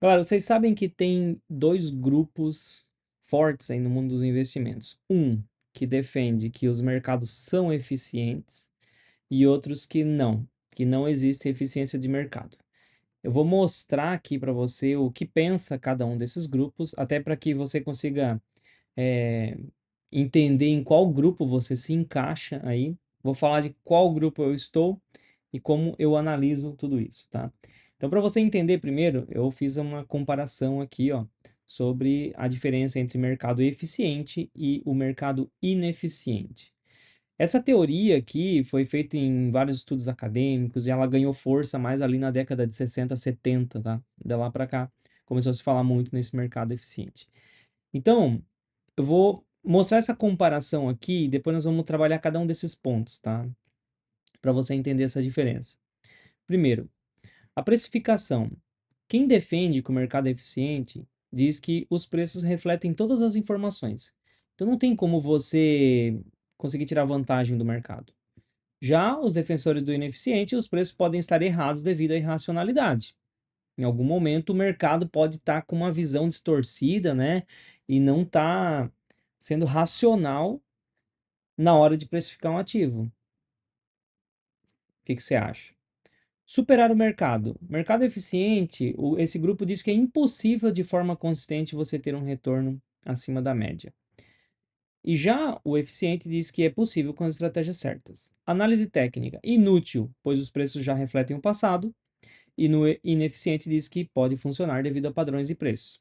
Galera, vocês sabem que tem dois grupos fortes aí no mundo dos investimentos. Um que defende que os mercados são eficientes e outros que não existe eficiência de mercado. Eu vou mostrar aqui para você o que pensa cada um desses grupos, até para que você consiga é, entender em qual grupo você se encaixa aí. Vou falar de qual grupo eu estou e como eu analiso tudo isso, tá? Então, para você entender primeiro, eu fiz uma comparação aqui, ó, sobre a diferença entre mercado eficiente e o mercado ineficiente. Essa teoria aqui foi feita em vários estudos acadêmicos e ela ganhou força mais ali na década de 60, 70, tá? De lá para cá começou a se falar muito nesse mercado eficiente. Então, eu vou mostrar essa comparação aqui e depois nós vamos trabalhar cada um desses pontos, tá? Para você entender essa diferença. Primeiro, a precificação. Quem defende que o mercado é eficiente diz que os preços refletem todas as informações. Então não tem como você conseguir tirar vantagem do mercado. Já os defensores do ineficiente, os preços podem estar errados devido à irracionalidade. Em algum momento o mercado pode estar com uma visão distorcida, né? E não está sendo racional na hora de precificar um ativo. O que você acha? Superar o mercado. Mercado eficiente, esse grupo diz que é impossível de forma consistente você ter um retorno acima da média. E já o eficiente diz que é possível com as estratégias certas. Análise técnica. Inútil, pois os preços já refletem o passado. E no ineficiente diz que pode funcionar devido a padrões de preços.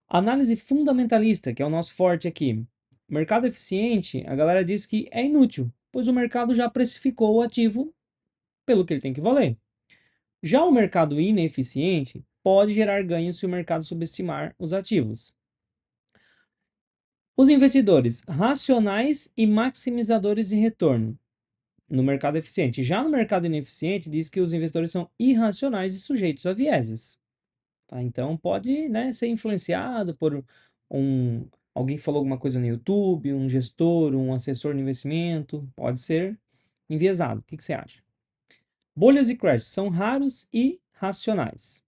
Análise fundamentalista, que é o nosso forte aqui. Mercado eficiente, a galera diz que é inútil, pois o mercado já precificou o ativo pelo que ele tem que valer. Já o mercado ineficiente pode gerar ganhos se o mercado subestimar os ativos. Os investidores racionais e maximizadores de retorno no mercado eficiente. Já no mercado ineficiente, diz que os investidores são irracionais e sujeitos a vieses. Tá? Então pode, né, ser influenciado por um alguém que falou alguma coisa no YouTube, um gestor, um assessor de investimento, pode ser enviesado. O que você acha? Bolhas e crashes são raros e racionais.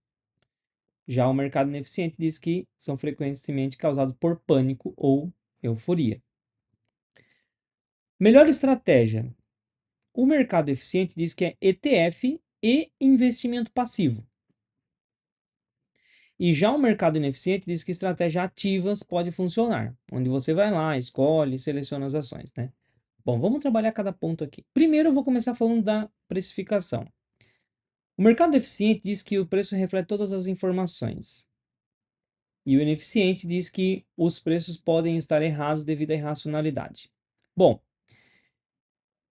Já o mercado ineficiente diz que são frequentemente causados por pânico ou euforia. Melhor estratégia. O mercado eficiente diz que é ETF e investimento passivo. E já o mercado ineficiente diz que estratégias ativas pode funcionar, onde você vai lá, escolhe, seleciona as ações, né? Bom, vamos trabalhar cada ponto aqui. Primeiro eu vou começar falando da precificação. O mercado eficiente diz que o preço reflete todas as informações. E o ineficiente diz que os preços podem estar errados devido à irracionalidade. Bom,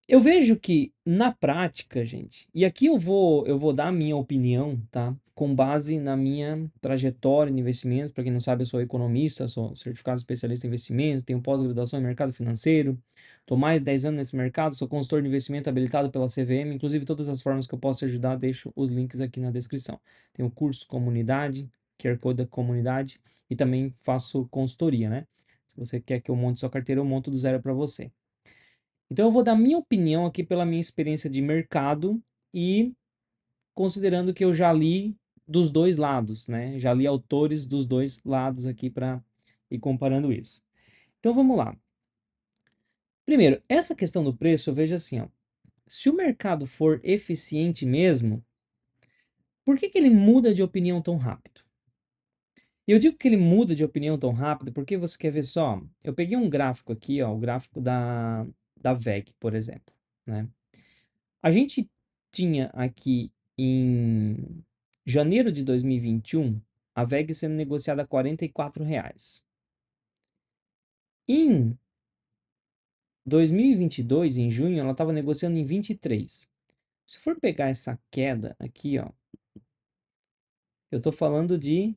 eu vejo que na prática, gente, e aqui eu vou dar a minha opinião, tá? Com base na minha trajetória de investimentos. Para quem não sabe, eu sou economista, sou certificado especialista em investimentos, tenho pós-graduação em mercado financeiro, estou mais de 10 anos nesse mercado, sou consultor de investimento habilitado pela CVM, inclusive todas as formas que eu posso te ajudar, deixo os links aqui na descrição. Tenho curso comunidade, QR Code da comunidade e também faço consultoria, né? Se você quer que eu monte sua carteira, eu monto do zero para você. Então eu vou dar minha opinião aqui pela minha experiência de mercado e considerando que eu já li dos dois lados, né? Já li autores dos dois lados aqui para ir comparando isso. Então vamos lá. Primeiro, essa questão do preço, eu vejo assim, ó. Se o mercado for eficiente mesmo, por que ele muda de opinião tão rápido? E eu digo que ele muda de opinião tão rápido porque você quer ver só. Eu peguei um gráfico aqui, ó, o gráfico da VEG, por exemplo, né? A gente tinha aqui em janeiro de 2021 a VEG sendo negociada a R$ 44. Em 2022, em junho, ela estava negociando em 23. Se for pegar essa queda aqui, ó, eu estou falando de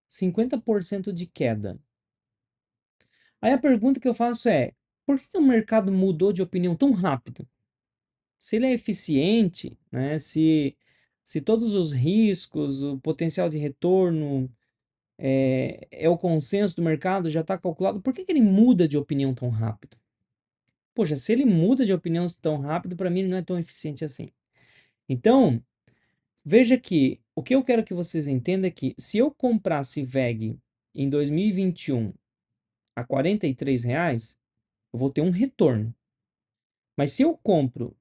50% de queda. Aí a pergunta que eu faço é: por que o mercado mudou de opinião tão rápido? Se ele é eficiente, né? Se todos os riscos, o potencial de retorno é o consenso do mercado, já está calculado, por que ele muda de opinião tão rápido? Poxa, se ele muda de opinião tão rápido, para mim ele não é tão eficiente assim. Então, Veja que o que eu quero que vocês entendam é que se eu comprasse VEG em 2021 a R$ 43, eu vou ter um retorno. Mas se eu compro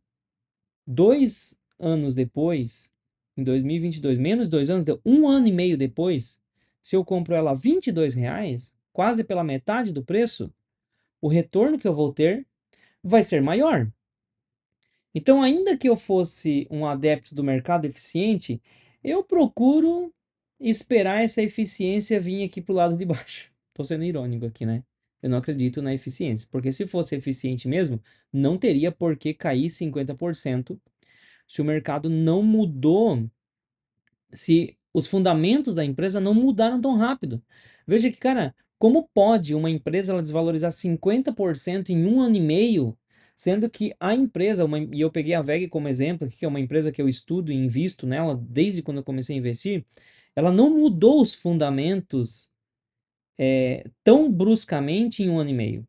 2 anos depois, em 2022, menos 2 anos, deu 1 ano e meio depois, se eu compro ela a R$ 22, quase pela metade do preço, o retorno que eu vou ter vai ser maior. Então, ainda que eu fosse um adepto do mercado eficiente, eu procuro esperar essa eficiência vir aqui para o lado de baixo. Estou sendo irônico aqui, né? Eu não acredito na eficiência, porque se fosse eficiente mesmo, não teria por que cair 50% se o mercado não mudou, se os fundamentos da empresa não mudaram tão rápido. Veja que, cara, como pode uma empresa ela desvalorizar 50% em 1 ano e meio, sendo que a empresa, e eu peguei a VEG como exemplo, que é uma empresa que eu estudo e invisto nela desde quando eu comecei a investir, ela não mudou os fundamentos tão bruscamente em 1 ano e meio.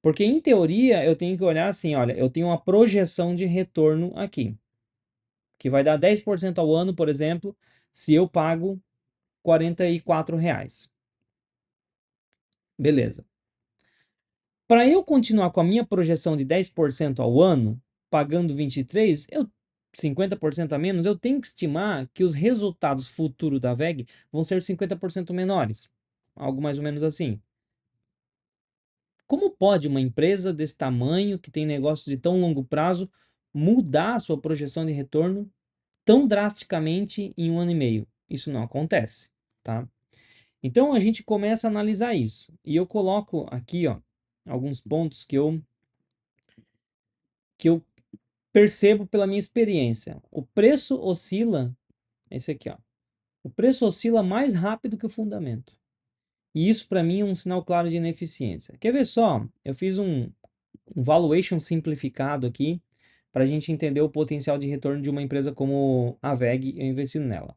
Porque, em teoria, eu tenho que olhar assim, olha, eu tenho uma projeção de retorno aqui, que vai dar 10% ao ano, por exemplo, se eu pago R$ 44. Beleza. Para eu continuar com a minha projeção de 10% ao ano, pagando 23, 50% a menos, eu tenho que estimar que os resultados futuros da VEG vão ser 50% menores. Algo mais ou menos assim. Como pode uma empresa desse tamanho, que tem negócios de tão longo prazo, mudar a sua projeção de retorno tão drasticamente em 1 ano e meio? Isso não acontece, tá? Então a gente começa a analisar isso. E eu coloco aqui, ó, alguns pontos que eu percebo pela minha experiência. O preço oscila, esse aqui, ó. O preço oscila mais rápido que o fundamento. E isso para mim é um sinal claro de ineficiência. Quer ver só? Eu fiz um valuation simplificado aqui para a gente entender o potencial de retorno de uma empresa como a VEG, eu investindo nela.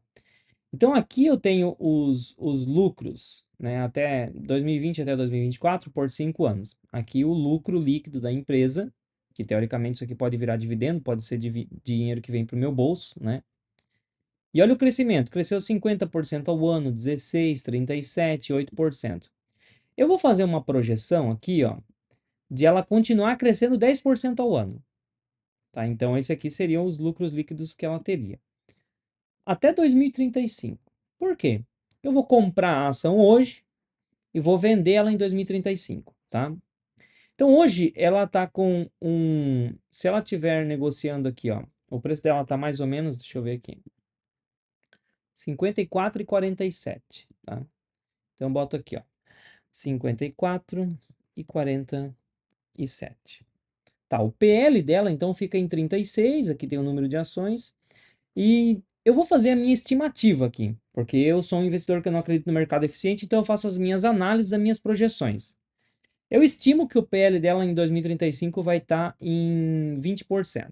Então aqui eu tenho os lucros, né, até 2020 até 2024 por 5 anos. Aqui o lucro líquido da empresa, que teoricamente isso aqui pode virar dividendo, pode ser dinheiro que vem para o meu bolso, né? E olha o crescimento, cresceu 50% ao ano, 16, 37, 8%. Eu vou fazer uma projeção aqui, ó, de ela continuar crescendo 10% ao ano, tá? Então esse aqui seriam os lucros líquidos que ela teria até 2035. Por quê? Eu vou comprar a ação hoje e vou vender ela em 2035, tá? Então hoje ela tá com se ela estiver negociando aqui, ó, o preço dela tá mais ou menos, deixa eu ver aqui, 54,47, tá? Então eu boto aqui, ó, 54,47. Tá, o PL dela então fica em 36, aqui tem o número de ações. E eu vou fazer a minha estimativa aqui, porque eu sou um investidor que não acredito no mercado eficiente, então eu faço as minhas análises, as minhas projeções. Eu estimo que o PL dela em 2035 vai estar em 20%,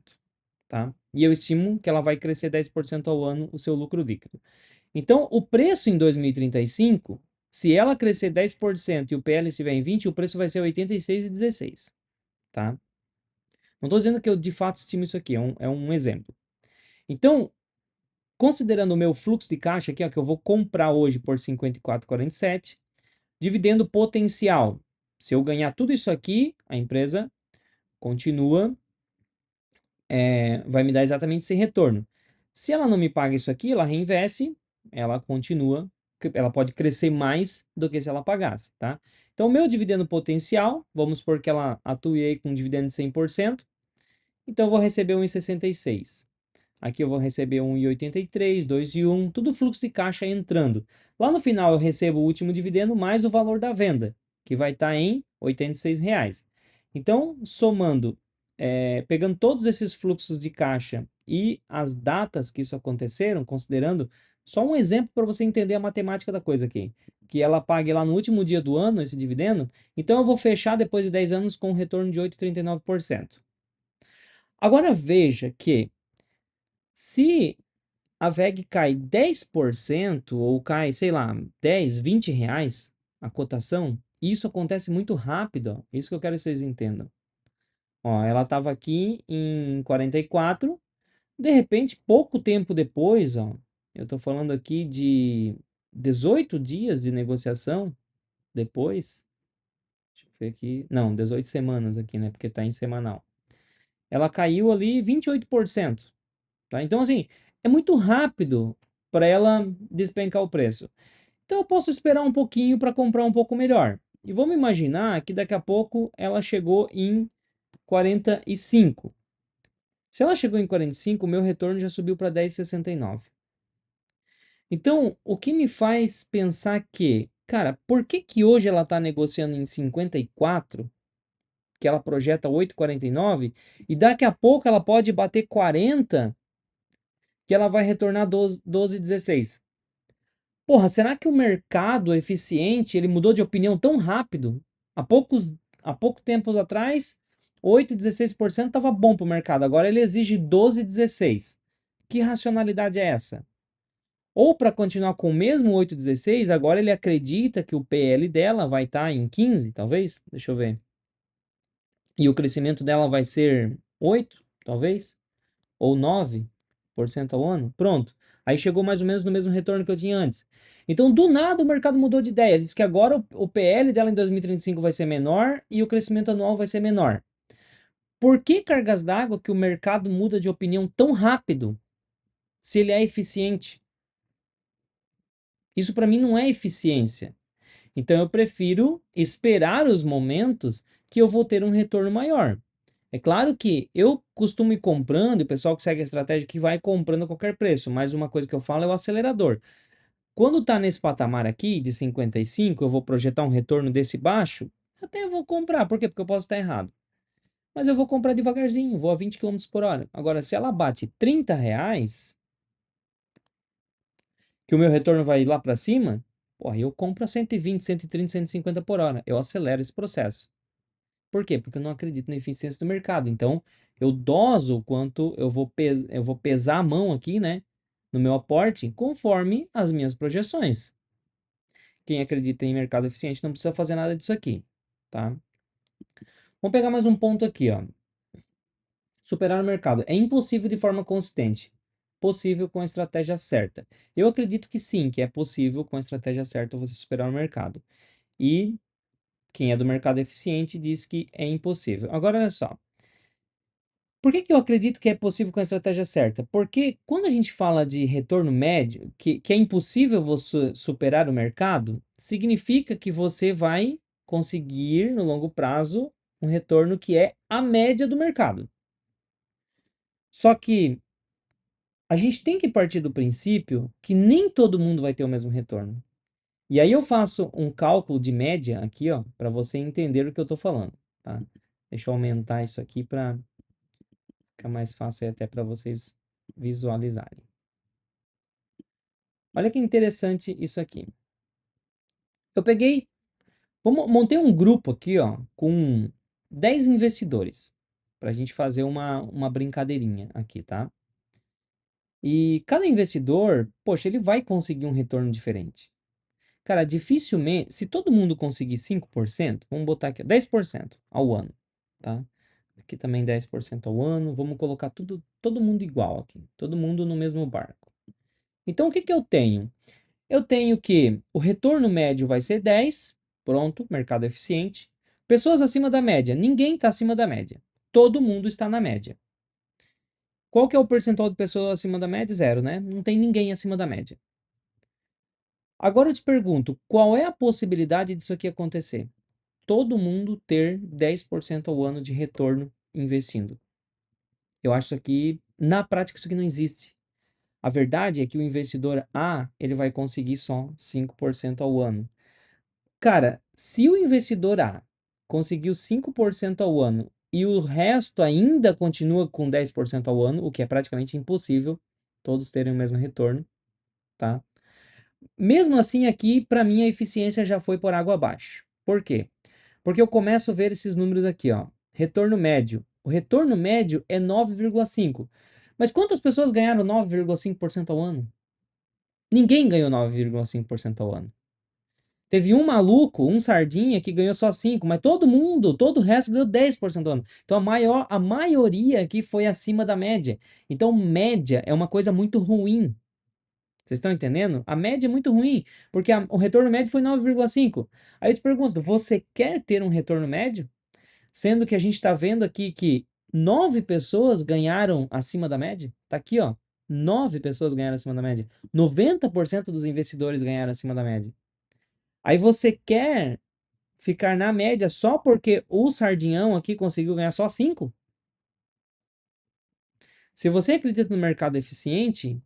tá? E eu estimo que ela vai crescer 10% ao ano o seu lucro líquido. Então, o preço em 2035, se ela crescer 10% e o PL estiver em 20, o preço vai ser 86,16, tá? Não estou dizendo que eu de fato estimo isso aqui, é um exemplo. Então, considerando o meu fluxo de caixa aqui, ó, que eu vou comprar hoje por 54,47, dividendo potencial. Se eu ganhar tudo isso aqui, a empresa continua, vai me dar exatamente esse retorno. Se ela não me paga isso aqui, ela reinveste, ela continua, ela pode crescer mais do que se ela pagasse, tá? Então, o meu dividendo potencial, vamos supor que ela atue aí com um dividendo de 100%, então eu vou receber 1,66. Aqui eu vou receber 1,83, 2,1, tudo fluxo de caixa entrando. Lá no final eu recebo o último dividendo mais o valor da venda, que vai estar em R$ 86. Então, somando, pegando todos esses fluxos de caixa e as datas que isso aconteceram, considerando só um exemplo para você entender a matemática da coisa aqui, que ela pague lá no último dia do ano esse dividendo, então eu vou fechar depois de 10 anos com um retorno de 8,39%. Agora veja que se a VEG cai 10% ou cai, sei lá, 10, R$ 20 a cotação, isso acontece muito rápido, ó. Isso que eu quero que vocês entendam. Ó, ela estava aqui em 44, De repente, pouco tempo depois, ó, eu tô falando aqui de 18 dias de negociação depois. Deixa eu ver aqui. Não, 18 semanas aqui, né? Porque tá em semanal. Ela caiu ali 28%. Tá? Então, assim, é muito rápido para ela despencar o preço. Então, eu posso esperar um pouquinho para comprar um pouco melhor. E vamos imaginar que daqui a pouco ela chegou em 45. Se ela chegou em 45, o meu retorno já subiu para 10,69. Então, o que me faz pensar que, cara, por que que hoje ela está negociando em 54, que ela projeta 8,49, e daqui a pouco ela pode bater 40, que ela vai retornar 12,16? Porra, será que o mercado eficiente, ele mudou de opinião tão rápido? Há pouco tempo atrás, 8,16% estava bom para o mercado, agora ele exige 12,16. Que racionalidade é essa? Ou para continuar com o mesmo 8,16, agora ele acredita que o PL dela vai estar em 15, talvez? Deixa eu ver. E o crescimento dela vai ser 8, talvez? Ou 9% ao ano? Pronto. Aí chegou mais ou menos no mesmo retorno que eu tinha antes. Então, do nada, o mercado mudou de ideia. Ele disse que agora o PL dela em 2035 vai ser menor e o crescimento anual vai ser menor. Por que cargas d'água que o mercado muda de opinião tão rápido se ele é eficiente? Isso para mim não é eficiência. Então eu prefiro esperar os momentos que eu vou ter um retorno maior. É claro que eu costumo ir comprando, e o pessoal que segue a estratégia que vai comprando a qualquer preço, mas uma coisa que eu falo é o acelerador. Quando está nesse patamar aqui de 55, eu vou projetar um retorno desse baixo, até eu vou comprar. Por quê? Porque eu posso estar errado. Mas eu vou comprar devagarzinho, vou a 20 quilômetros por hora. Agora, se ela bate R$ 30, que o meu retorno vai lá para cima, porra, eu compro a 120, 130, 150 por hora. Eu acelero esse processo. Por quê? Porque eu não acredito na eficiência do mercado. Então, eu doso o quanto eu vou pesar a mão aqui, né? No meu aporte, conforme as minhas projeções. Quem acredita em mercado eficiente não precisa fazer nada disso aqui, tá? Vamos pegar mais um ponto aqui, ó. Superar o mercado. É impossível de forma consistente. Possível com a estratégia certa. Eu acredito que sim, que é possível com a estratégia certa você superar o mercado. E quem é do mercado eficiente diz que é impossível. Agora, olha só. Por que que eu acredito que é possível com a estratégia certa? Porque quando a gente fala de retorno médio, que é impossível você superar o mercado, significa que você vai conseguir, no longo prazo, um retorno que é a média do mercado. Só que a gente tem que partir do princípio que nem todo mundo vai ter o mesmo retorno. E aí eu faço um cálculo de média aqui, ó, para você entender o que eu estou falando, tá? Deixa eu aumentar isso aqui para ficar mais fácil aí até para vocês visualizarem. Olha que interessante isso aqui. Eu peguei, montei um grupo aqui, ó, com 10 investidores, para a gente fazer uma brincadeirinha aqui, tá? E cada investidor, poxa, ele vai conseguir um retorno diferente. Cara, dificilmente, se todo mundo conseguir 5%, vamos botar aqui, 10% ao ano, tá? Aqui também 10% ao ano, vamos colocar tudo, todo mundo igual aqui, todo mundo no mesmo barco. Então, o que que eu tenho? Eu tenho que o retorno médio vai ser 10, pronto, mercado eficiente. Pessoas acima da média, ninguém está acima da média. Todo mundo está na média. Qual que é o percentual de pessoas acima da média? Zero, né? Não tem ninguém acima da média. Agora eu te pergunto, qual é a possibilidade disso aqui acontecer? Todo mundo ter 10% ao ano de retorno investindo. Eu acho que na prática isso aqui não existe. A verdade é que o investidor A, ele vai conseguir só 5% ao ano. Cara, se o investidor A conseguiu 5% ao ano e o resto ainda continua com 10% ao ano, o que é praticamente impossível todos terem o mesmo retorno, tá? Mesmo assim, aqui, para mim, a eficiência já foi por água abaixo. Por quê? Porque eu começo a ver esses números aqui, ó. Retorno médio. O retorno médio é 9,5. Mas quantas pessoas ganharam 9,5% ao ano? Ninguém ganhou 9,5% ao ano. Teve um maluco, um sardinha, que ganhou só 5, mas todo mundo, todo o resto ganhou 10% ao ano. Então a maioria aqui foi acima da média. Então, média é uma coisa muito ruim. Vocês estão entendendo? A média é muito ruim, porque o retorno médio foi 9,5. Aí eu te pergunto, você quer ter um retorno médio? Sendo que a gente está vendo aqui que 9 pessoas ganharam acima da média. Tá aqui, ó. 9 pessoas ganharam acima da média. 90% dos investidores ganharam acima da média. Aí você quer ficar na média só porque o sardinhão aqui conseguiu ganhar só 5? Se você acredita no mercado eficiente,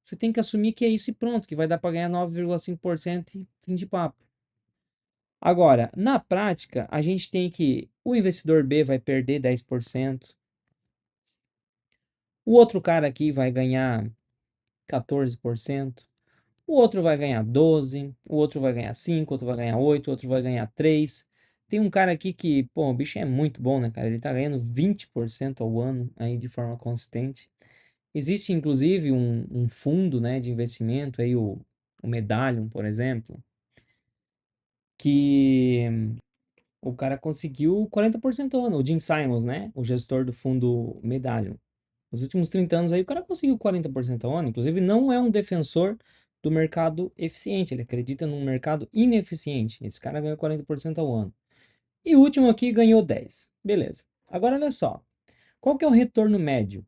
você tem que assumir que é isso e pronto, que vai dar para ganhar 9,5% e fim de papo. Agora, na prática, a gente tem que o investidor B vai perder 10%, o outro cara aqui vai ganhar 14%, o outro vai ganhar 12%, o outro vai ganhar 5%, o outro vai ganhar 8%, o outro vai ganhar 3%. Tem um cara aqui que, pô, o bicho é muito bom, né, cara? Ele tá ganhando 20% ao ano aí de forma consistente. Existe, inclusive, um fundo, né, de investimento, aí o Medallion, por exemplo, que o cara conseguiu 40% ao ano. O Jim Simons, né, o gestor do fundo Medallion. Nos últimos 30 anos aí o cara conseguiu 40% ao ano. Inclusive, não é um defensor do mercado eficiente. Ele acredita num mercado ineficiente. Esse cara ganhou 40% ao ano. E o último aqui ganhou 10%. Beleza. Agora, olha só. Qual que é o retorno médio?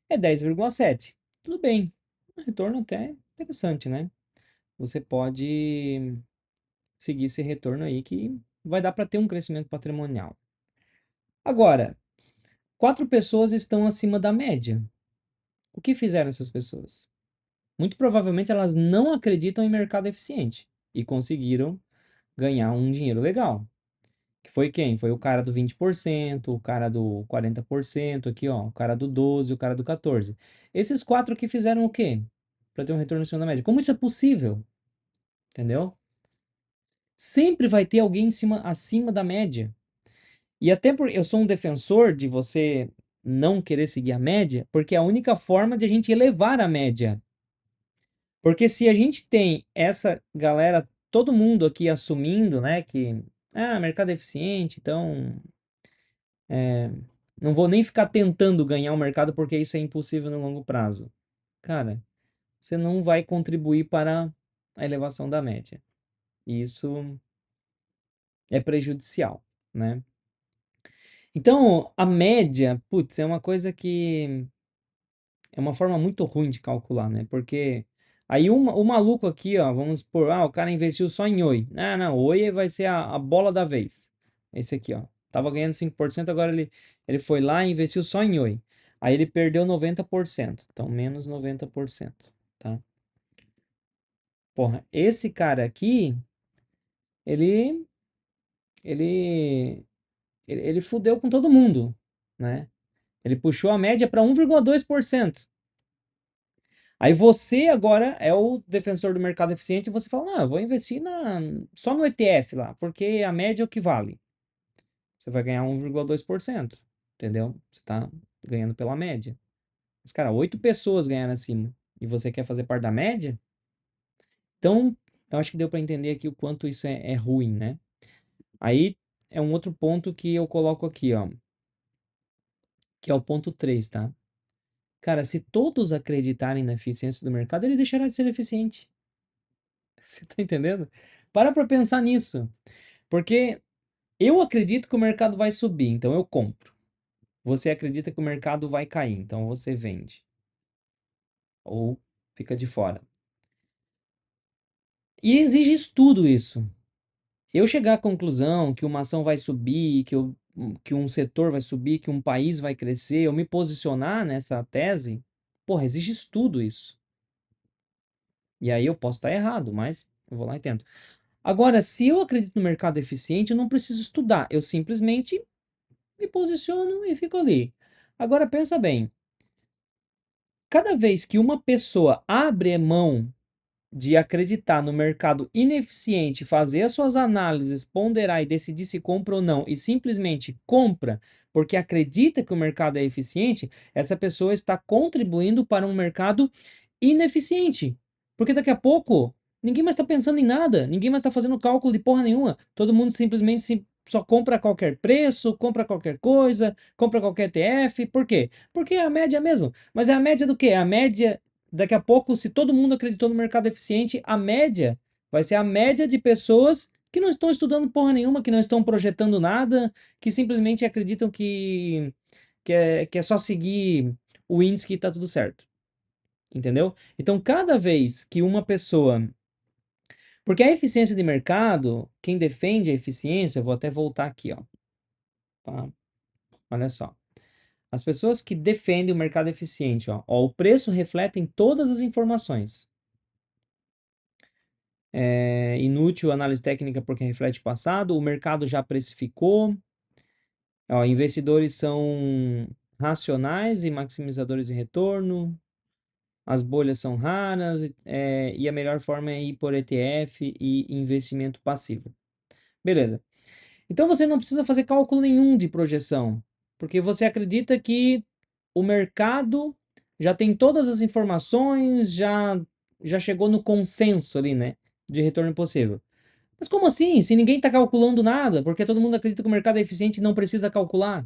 É 10,7%. Tudo bem. Um retorno até interessante, né? Você pode seguir esse retorno aí que vai dar para ter um crescimento patrimonial. Agora, 4 pessoas estão acima da média. O que fizeram essas pessoas? Muito provavelmente elas não acreditam em mercado eficiente e conseguiram ganhar um dinheiro legal. Que foi quem? Foi o cara do 20%, o cara do 40%, aqui ó, o cara do 12%, o cara do 14%. Esses 4 que fizeram o quê? Para ter um retorno acima da média. Como isso é possível? Entendeu? Sempre vai ter alguém acima da média. E até porque eu sou um defensor de você não querer seguir a média, porque é a única forma de a gente elevar a média. Porque se a gente tem essa galera, todo mundo aqui assumindo, né, que mercado é eficiente, então não vou nem ficar tentando ganhar o mercado porque isso é impossível no longo prazo. Cara, você não vai contribuir para a elevação da média. E isso é prejudicial, né? Então, a média, putz, é uma coisa que é uma forma muito ruim de calcular, né? Porque aí o maluco aqui, ó, vamos supor, o cara investiu só em Oi. Ah, não, Oi vai ser a bola da vez. Esse aqui, ó. Tava ganhando 5%, agora ele foi lá e investiu só em Oi. Aí ele perdeu 90%. Então, menos 90%, tá? Porra, esse cara aqui, ele, ele, ele fudeu com todo mundo, né? Ele puxou a média para 1,2%. Aí você agora é o defensor do mercado eficiente e você fala, não, eu vou investir só no ETF lá, porque a média é o que vale. Você vai ganhar 1,2%, entendeu? Você está ganhando pela média. Mas, cara, 8 pessoas ganharam acima e você quer fazer parte da média? Então, eu acho que deu para entender aqui o quanto isso é ruim, né? Aí é um outro ponto que eu coloco aqui, ó, que é o ponto 3, tá? Cara, se todos acreditarem na eficiência do mercado, ele deixará de ser eficiente. Você tá entendendo? Para pensar nisso. Porque eu acredito que o mercado vai subir, então eu compro. Você acredita que o mercado vai cair, então você vende. Ou fica de fora. E exige estudo isso. Eu chegar à conclusão que uma ação vai subir, que um setor vai subir, que um país vai crescer, eu me posicionar nessa tese, porra, exige estudo isso. E aí eu posso estar errado, mas eu vou lá e tento. Agora, se eu acredito no mercado eficiente, eu não preciso estudar. Eu simplesmente me posiciono e fico ali. Agora pensa bem, cada vez que uma pessoa abre mão de acreditar no mercado ineficiente, fazer as suas análises, ponderar e decidir se compra ou não, e simplesmente compra porque acredita que o mercado é eficiente, essa pessoa está contribuindo para um mercado ineficiente. Porque daqui a pouco Ninguém mais está pensando em nada, ninguém mais está fazendo cálculo de porra nenhuma. Todo mundo simplesmente só compra qualquer preço, compra qualquer coisa, compra qualquer ETF. Por quê? Porque é a média mesmo. Mas é a média do quê? É a média, daqui a pouco, se todo mundo acreditou no mercado eficiente, a média vai ser a média de pessoas que não estão estudando porra nenhuma, que não estão projetando nada, que simplesmente acreditam que é só seguir o índice que está tudo certo. Entendeu? Então, cada vez que uma pessoa. Porque a eficiência de mercado, quem defende a eficiência, eu vou até voltar aqui, ó, tá? Olha só. As pessoas que defendem o mercado eficiente, ó, o preço reflete todas as informações. É inútil análise técnica porque reflete o passado, o mercado já precificou, ó, investidores são racionais e maximizadores de retorno, as bolhas são raras, e a melhor forma é ir por ETF e investimento passivo. Beleza. Então você não precisa fazer cálculo nenhum de projeção, porque você acredita que o mercado já tem todas as informações, já chegou no consenso ali, né, de retorno possível. Mas como assim? Se ninguém está calculando nada, porque todo mundo acredita que o mercado é eficiente e não precisa calcular.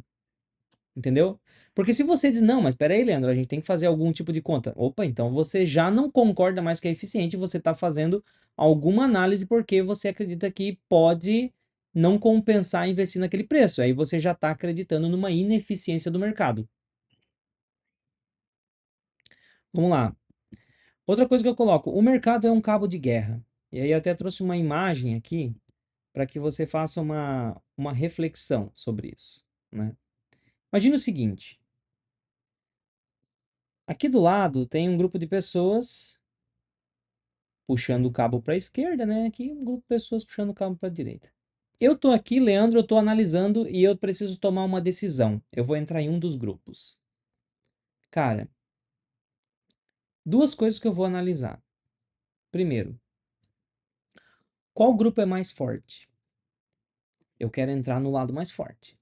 Entendeu? Porque se você diz, não, mas peraí, Leandro, a gente tem que fazer algum tipo de conta. Opa, então você já não concorda mais que é eficiente, você está fazendo alguma análise porque você acredita que pode não compensar investir naquele preço. Aí você já está acreditando numa ineficiência do mercado. Vamos lá. Outra coisa que eu coloco, o mercado é um cabo de guerra. E aí eu até trouxe uma imagem aqui para que você faça uma reflexão sobre isso, né? Imagina o seguinte, aqui do lado tem um grupo de pessoas puxando o cabo para a esquerda, né? Aqui um grupo de pessoas puxando o cabo para a direita. Eu tô aqui, Leandro, eu tô analisando e eu preciso tomar uma decisão. Eu vou entrar em um dos grupos. Cara, duas coisas que eu vou analisar. Primeiro, qual grupo é mais forte? Eu quero entrar no lado mais forte,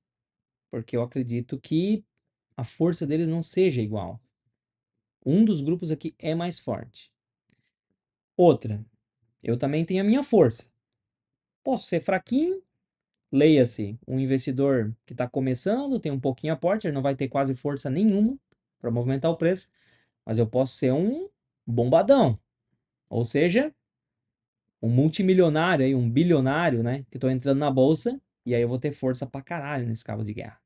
porque eu acredito que a força deles não seja igual. Um dos grupos aqui é mais forte. Outra, eu também tenho a minha força. Posso ser fraquinho, leia-se, um investidor que está começando, tem um pouquinho aporte, ele não vai ter quase força nenhuma para movimentar o preço, mas eu posso ser um bombadão, ou seja, um multimilionário, aí, um bilionário, né? Que estou entrando na bolsa e aí eu vou ter força pra caralho nesse cabo de guerra,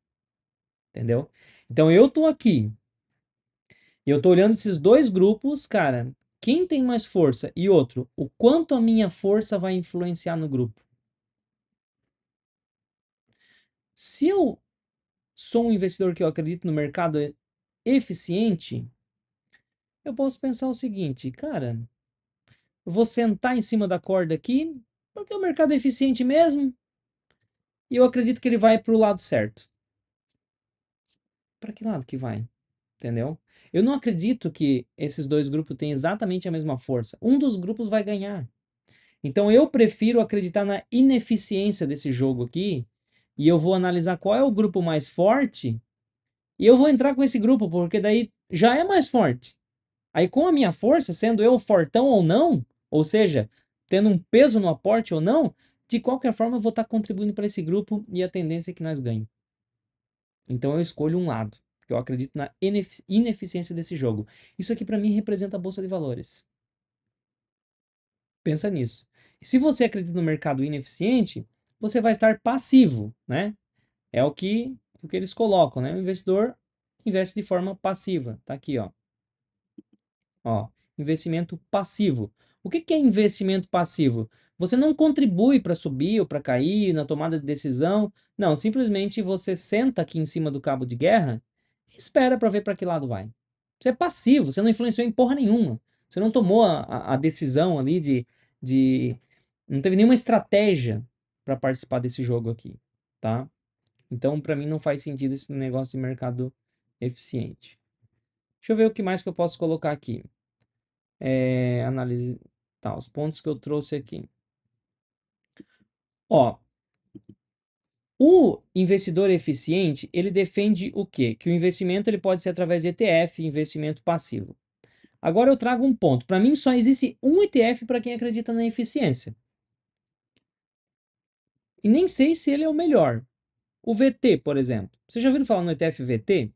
entendeu? Então eu tô aqui e eu tô olhando esses dois grupos, cara, quem tem mais força e outro, o quanto a minha força vai influenciar no grupo. Se eu sou um investidor que eu acredito no mercado eficiente, eu posso pensar o seguinte, cara, eu vou sentar em cima da corda aqui, porque o mercado é eficiente mesmo, e eu acredito que ele vai para o lado certo. Para que lado que vai? Entendeu? Eu não acredito que esses dois grupos tenham exatamente a mesma força. Um dos grupos vai ganhar. Então eu prefiro acreditar na ineficiência desse jogo aqui, e eu vou analisar qual é o grupo mais forte, e eu vou entrar com esse grupo, porque daí já é mais forte. Aí, com a minha força, sendo eu fortão ou não, ou seja, tendo um peso no aporte ou não, de qualquer forma eu vou estar contribuindo para esse grupo e a tendência é que nós ganhemos. Então eu escolho um lado, porque eu acredito na ineficiência desse jogo. Isso aqui para mim representa a bolsa de valores. Pensa nisso. E se você acredita no mercado ineficiente, você vai estar passivo, né? É o que eles colocam, né? O investidor investe de forma passiva. Tá aqui, ó. Ó, investimento passivo. O que que é investimento passivo? Você não contribui para subir ou para cair na tomada de decisão. Não, simplesmente você senta aqui em cima do cabo de guerra e espera para ver para que lado vai. Você é passivo, você não influenciou em porra nenhuma. Você não tomou a decisão ali de. Não teve nenhuma estratégia para participar desse jogo aqui, tá? Então, para mim, não faz sentido esse negócio de mercado eficiente. Deixa eu ver o que mais que eu posso colocar aqui. Análise, tá, os pontos que eu trouxe aqui. Ó, o investidor eficiente, ele defende o quê? Que o investimento ele pode ser através de ETF, investimento passivo. Agora eu trago um ponto. Para mim só existe um ETF para quem acredita na eficiência. E nem sei se ele é o melhor. O VT, por exemplo. Vocês já ouviram falar no ETF VT?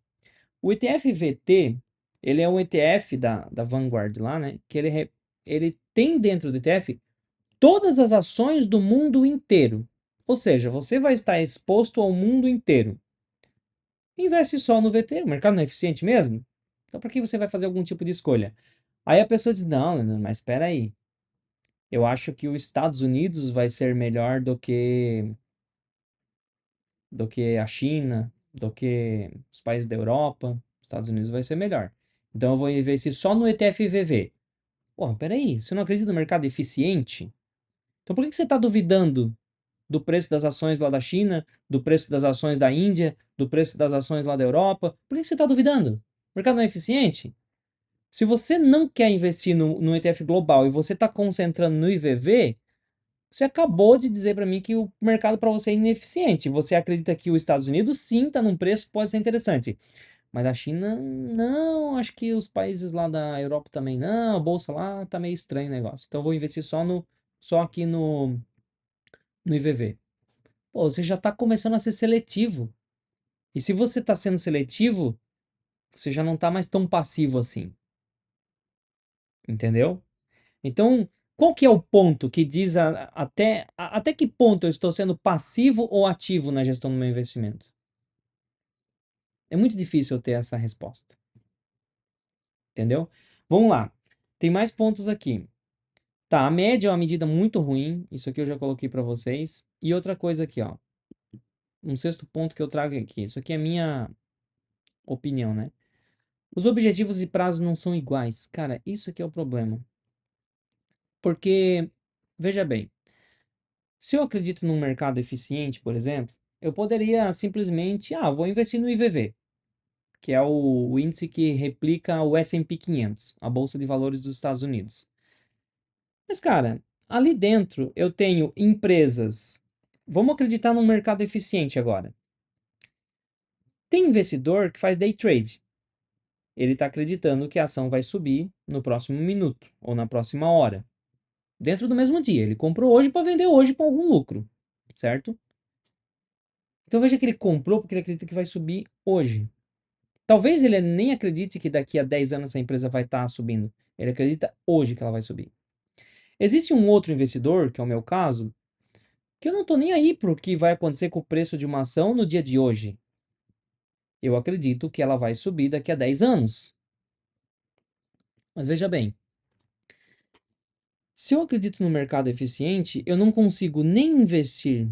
O ETF VT, ele é um ETF da Vanguard lá, né? Que ele tem dentro do ETF todas as ações do mundo inteiro. Ou seja, você vai estar exposto ao mundo inteiro. Investe só no VT, o mercado não é eficiente mesmo? Então por que você vai fazer algum tipo de escolha? Aí a pessoa diz, não, mas espera aí. Eu acho que os Estados Unidos vai ser melhor do que a China, do que os países da Europa. Os Estados Unidos vai ser melhor. Então eu vou investir só no ETF VV. Porra, peraí, você não acredita no mercado eficiente? Então por que você está duvidando do preço das ações lá da China, do preço das ações da Índia, do preço das ações lá da Europa? Por que você está duvidando? O mercado não é eficiente? Se você não quer investir no ETF global e você está concentrando no IVV, você acabou de dizer para mim que o mercado para você é ineficiente. Você acredita que os Estados Unidos sim está num preço que pode ser interessante. Mas a China, não. Acho que os países lá da Europa também não. A bolsa lá tá meio estranho o negócio. Então eu vou investir só aqui no IVV. Pô, você já está começando a ser seletivo. E se você está sendo seletivo, você já não está mais tão passivo assim. Entendeu? Então, qual que é o ponto que diz até que ponto eu estou sendo passivo ou ativo na gestão do meu investimento? É muito difícil eu ter essa resposta. Entendeu? Vamos lá. Tem mais pontos aqui. Tá, a média é uma medida muito ruim. Isso aqui eu já coloquei para vocês. E outra coisa aqui, ó. Um sexto ponto que eu trago aqui. Isso aqui é minha opinião, né? Os objetivos e prazos não são iguais. Cara, isso aqui é o problema. Porque, veja bem, se eu acredito num mercado eficiente, por exemplo, eu poderia simplesmente, vou investir no IVV, que é o índice que replica o S&P 500, a Bolsa de Valores dos Estados Unidos. Mas, cara, ali dentro eu tenho empresas. Vamos acreditar num mercado eficiente agora. Tem investidor que faz day trade. Ele está acreditando que a ação vai subir no próximo minuto ou na próxima hora, dentro do mesmo dia. Ele comprou hoje para vender hoje com algum lucro, certo? Então veja que ele comprou porque ele acredita que vai subir hoje. Talvez ele nem acredite que daqui a 10 anos essa empresa vai estar subindo. Ele acredita hoje que ela vai subir. Existe um outro investidor, que é o meu caso, que eu não estou nem aí para o que vai acontecer com o preço de uma ação no dia de hoje. Eu acredito que ela vai subir daqui a 10 anos. Mas veja bem, se eu acredito no mercado eficiente, eu não consigo nem investir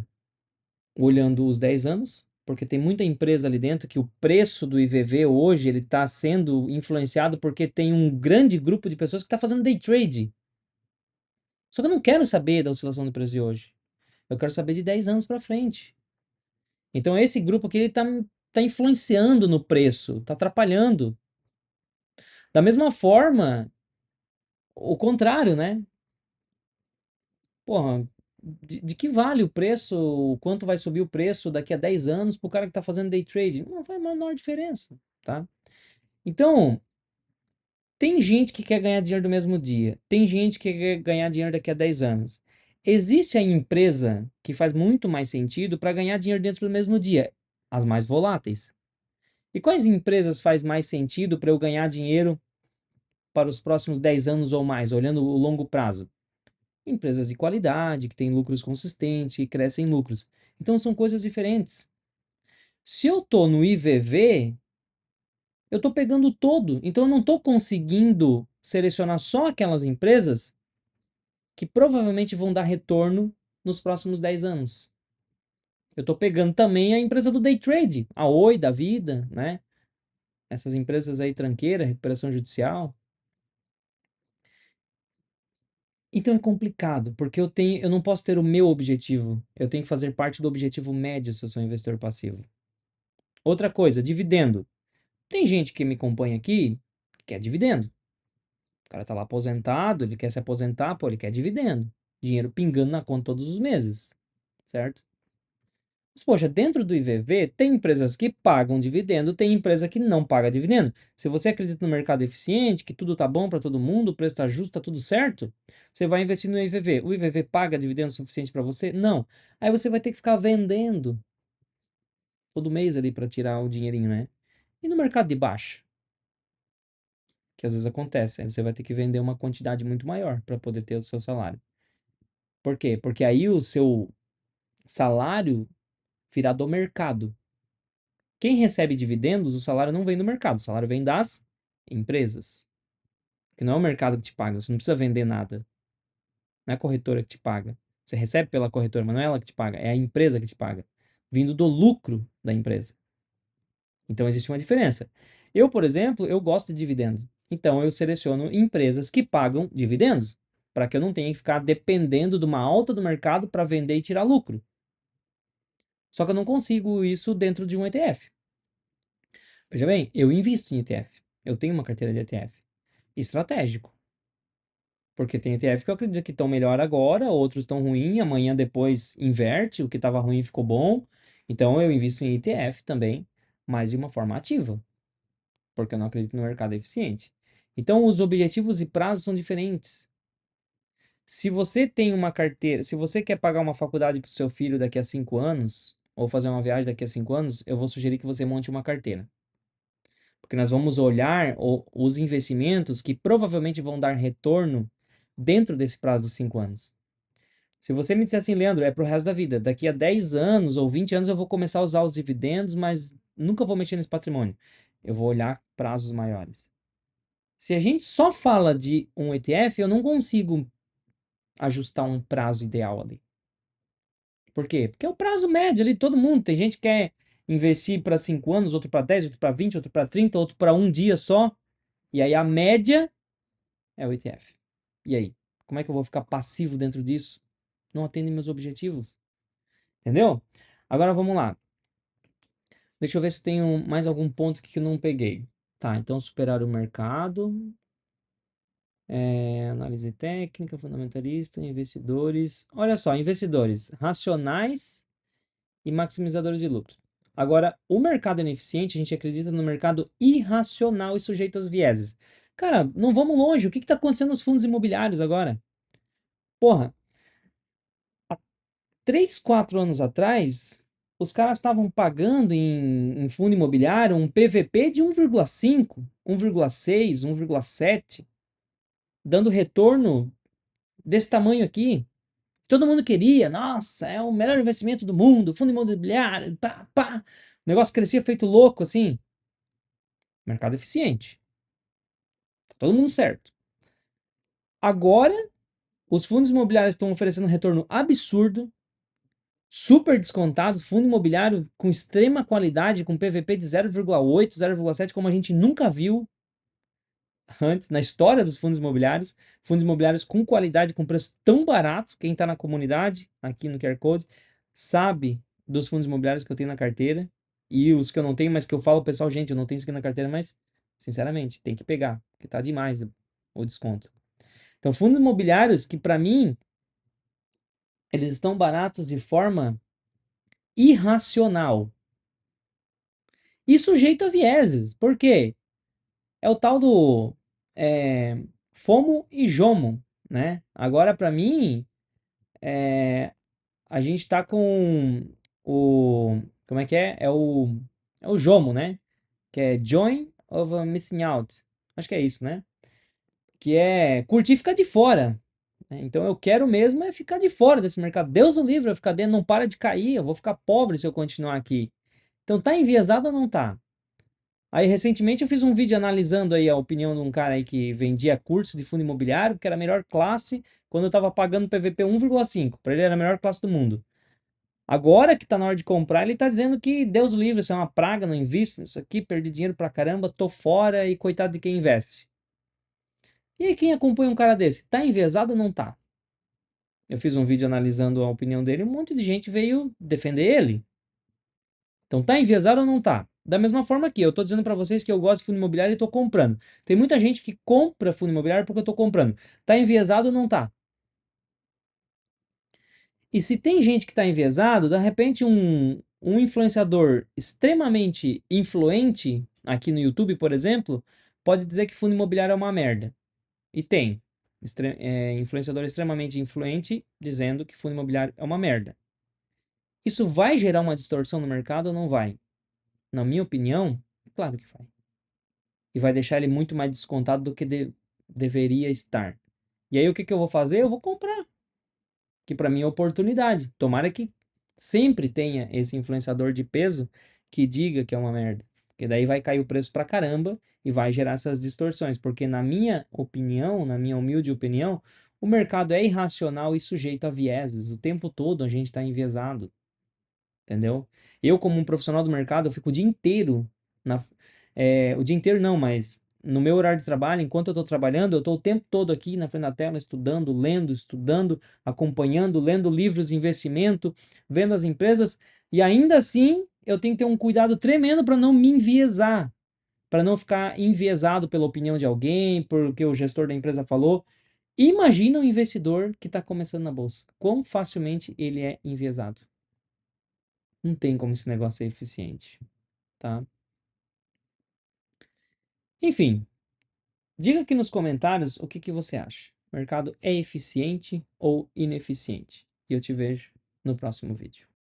olhando os 10 anos, porque tem muita empresa ali dentro que o preço do IVV hoje ele está sendo influenciado porque tem um grande grupo de pessoas que está fazendo day trade. Só que eu não quero saber da oscilação do preço de hoje. Eu quero saber de 10 anos para frente. Então esse grupo aqui ele tá influenciando no preço, está atrapalhando. Da mesma forma, o contrário, né? Porra, de que vale o preço, o quanto vai subir o preço daqui a 10 anos para o cara que está fazendo day trade? Não faz a menor diferença, tá? Então, tem gente que quer ganhar dinheiro do mesmo dia, tem gente que quer ganhar dinheiro daqui a 10 anos. Existe a empresa que faz muito mais sentido para ganhar dinheiro dentro do mesmo dia, as mais voláteis. E quais empresas faz mais sentido para eu ganhar dinheiro para os próximos 10 anos ou mais, olhando o longo prazo? Empresas de qualidade, que têm lucros consistentes, que crescem lucros. Então são coisas diferentes. Se eu estou no IVV, eu estou pegando todo. Então eu não estou conseguindo selecionar só aquelas empresas que provavelmente vão dar retorno nos próximos 10 anos. Eu estou pegando também a empresa do day trade, a Oi da vida, né? Essas empresas aí tranqueira, recuperação judicial. Então é complicado, porque eu não posso ter o meu objetivo. Eu tenho que fazer parte do objetivo médio se eu sou um investidor passivo. Outra coisa, dividendo. Tem gente que me acompanha aqui que quer dividendo. O cara tá lá aposentado, ele quer se aposentar, pô, ele quer dividendo. Dinheiro pingando na conta todos os meses, certo? Mas, poxa, dentro do IVV tem empresas que pagam dividendo, tem empresa que não paga dividendo. Se você acredita no mercado eficiente, que tudo tá bom para todo mundo, o preço tá justo, tá tudo certo, você vai investir no IVV. O IVV paga dividendo suficiente para você? Não. Aí você vai ter que ficar vendendo todo mês ali para tirar o dinheirinho, né? E no mercado de baixa, que às vezes acontece, aí você vai ter que vender uma quantidade muito maior para poder ter o seu salário. Por quê? Porque aí o seu salário virá do mercado. Quem recebe dividendos, o salário não vem do mercado, o salário vem das empresas. Que não é o mercado que te paga, você não precisa vender nada. Não é a corretora que te paga. Você recebe pela corretora, mas não é ela que te paga, é a empresa que te paga, vindo do lucro da empresa. Então existe uma diferença. Eu, por exemplo, eu gosto de dividendos. Então eu seleciono empresas que pagam dividendos, para que eu não tenha que ficar dependendo de uma alta do mercado para vender e tirar lucro. Só que eu não consigo isso dentro de um ETF. Veja bem, eu invisto em ETF. Eu tenho uma carteira de ETF. Estratégico. Porque tem ETF que eu acredito que estão melhor agora, outros estão ruins, amanhã depois inverte, o que estava ruim ficou bom. Então eu invisto em ETF também, mas de uma forma ativa, porque eu não acredito no mercado eficiente. Então os objetivos e prazos são diferentes. Se você tem uma carteira, se você quer pagar uma faculdade para o seu filho daqui a 5 anos, ou fazer uma viagem daqui a 5 anos, eu vou sugerir que você monte uma carteira. Porque nós vamos olhar os investimentos que provavelmente vão dar retorno dentro desse prazo de 5 anos. Se você me disser assim, Leandro, é pro resto da vida, daqui a 10 anos ou 20 anos eu vou começar a usar os dividendos, mas nunca vou mexer nesse patrimônio. Eu vou olhar prazos maiores. Se a gente só fala de um ETF, eu não consigo ajustar um prazo ideal ali. Por quê? Porque é o prazo médio ali, todo mundo. Tem gente que quer investir para 5 anos, outro para 10, outro para 20, outro para 30, outro para um dia só. E aí a média é o ETF. E aí? Como é que eu vou ficar passivo dentro disso? Não atende meus objetivos. Entendeu? Agora vamos lá. Deixa eu ver se eu tenho mais algum ponto que eu não peguei. Tá, então superar o mercado, análise técnica, fundamentalista, investidores. Olha só, investidores racionais e maximizadores de lucro. Agora, o mercado ineficiente, a gente acredita no mercado irracional e sujeito aos vieses. Cara, não vamos longe. O que está acontecendo nos fundos imobiliários agora? Porra, 3, 4 anos atrás, os caras estavam pagando em fundo imobiliário um PVP de 1,5, 1,6, 1,7, dando retorno desse tamanho aqui. Todo mundo queria, nossa, é o melhor investimento do mundo, fundo imobiliário, pá, pá. O negócio crescia feito louco assim. Mercado eficiente. Tá todo mundo certo. Agora, os fundos imobiliários estão oferecendo um retorno absurdo, super descontado, fundo imobiliário com extrema qualidade, com PVP de 0,8, 0,7, como a gente nunca viu antes na história dos fundos imobiliários com qualidade, com preço tão barato. Quem está na comunidade, aqui no QR Code, sabe dos fundos imobiliários que eu tenho na carteira e os que eu não tenho, mas que eu falo, pessoal, gente, eu não tenho isso aqui na carteira, mas sinceramente, tem que pegar, porque tá demais o desconto. Então, fundos imobiliários que para mim eles estão baratos de forma irracional e sujeito a vieses. Por quê? É o tal do FOMO e JOMO, né? Agora, para mim, a gente tá com o... Como é que é? É o JOMO, né? Que é Join of a Missing Out. Acho que é isso, né? Que é curtir e ficar de fora. Né? Então eu quero mesmo é ficar de fora desse mercado. Deus o livre, eu ficar dentro, não para de cair, eu vou ficar pobre se eu continuar aqui. Então tá enviesado ou não tá? Aí, recentemente, eu fiz um vídeo analisando aí a opinião de um cara aí que vendia curso de fundo imobiliário, que era a melhor classe, quando eu tava pagando PVP 1,5. Para ele era a melhor classe do mundo. Agora que tá na hora de comprar, ele tá dizendo que Deus o livre, isso é uma praga, não invisto nisso aqui, perdi dinheiro pra caramba, tô fora e coitado de quem investe. E aí, quem acompanha um cara desse? Tá enviesado ou não tá? Eu fiz um vídeo analisando a opinião dele, um monte de gente veio defender ele. Então tá enviesado ou não tá? Da mesma forma que eu tô dizendo para vocês que eu gosto de fundo imobiliário e tô comprando. Tem muita gente que compra fundo imobiliário porque eu tô comprando. Tá enviesado ou não tá? E se tem gente que está enviesado, de repente um influenciador extremamente influente, aqui no YouTube, por exemplo, pode dizer que fundo imobiliário é uma merda. E tem. Influenciador extremamente influente dizendo que fundo imobiliário é uma merda. Isso vai gerar uma distorção no mercado ou não vai? Na minha opinião, claro que vai. E vai deixar ele muito mais descontado do que deveria estar. E aí o que eu vou fazer? Eu vou comprar. Que para mim é oportunidade. Tomara que sempre tenha esse influenciador de peso que diga que é uma merda. Porque daí vai cair o preço pra caramba e vai gerar essas distorções. Porque na minha opinião, na minha humilde opinião, o mercado é irracional e sujeito a vieses. O tempo todo a gente está enviesado. Entendeu? Eu, como um profissional do mercado, eu fico o dia inteiro o dia inteiro não, mas no meu horário de trabalho, enquanto eu estou trabalhando, eu estou o tempo todo aqui na frente da tela, estudando, lendo, estudando, acompanhando, lendo livros de investimento, vendo as empresas, e ainda assim eu tenho que ter um cuidado tremendo para não me enviesar, para não ficar enviesado pela opinião de alguém, porque o gestor da empresa falou. Imagina um investidor que está começando na bolsa. Quão facilmente ele é enviesado. Não tem como esse negócio ser eficiente, tá? Enfim, diga aqui nos comentários o que que você acha. O mercado é eficiente ou ineficiente? E eu te vejo no próximo vídeo.